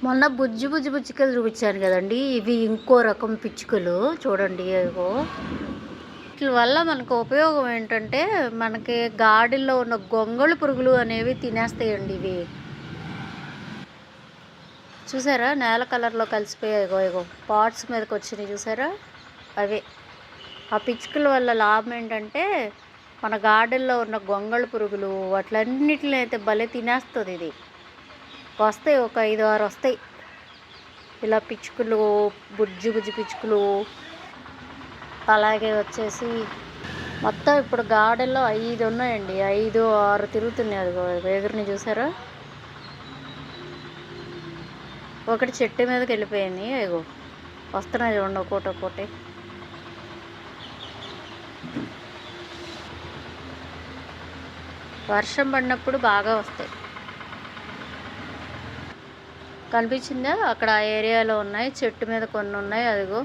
మొన్న బుజ్జి బుజ్జి పిచ్చుకలు చూపించాను కదండి. ఇవి ఇంకో రకం పిచ్చుకలు చూడండి. ఇగో వీటి వల్ల మనకు ఉపయోగం ఏంటంటే, మనకి గార్డెన్లో ఉన్న గొంగళి పురుగులు అనేవి తినేస్తాయండి ఇవి. చూసారా నేల కలర్లో కలిసిపోయాయి. ఇగో ఇగో పాట్స్ మీదకి వచ్చినాయి చూసారా, అవే. ఆ పిచ్చుకల వల్ల లాభం ఏంటంటే, మన గార్డెన్లో ఉన్న గొంగళి పురుగులు వాటిలన్నిటిని అయితే భలే తినేస్తుంది ఇది. వస్తాయి, ఒక 5, 6 వస్తాయి ఇలా పిచ్చుకలు, బుజ్జి బుజ్జి పిచ్చుకలు. అలాగే వచ్చేసి మొత్తం ఇప్పుడు గార్డెన్లో 5 ఉన్నాయండి. 5, 6 తిరుగుతున్నాయి. అదిగో ఎగురిని చూసారా, ఒకటి చెట్టు మీదకి వెళ్ళిపోయింది. ఇగో వస్తున్నాయి చూడండి, ఒక్కోటి ఒక్కోటి. వర్షం పడినప్పుడు బాగా వస్తాయి. కనిపించిందా అక్కడ ఆ ఏరియాలో ఉన్నాయి, చెట్టు మీద కొన్ని ఉన్నాయి. అదిగో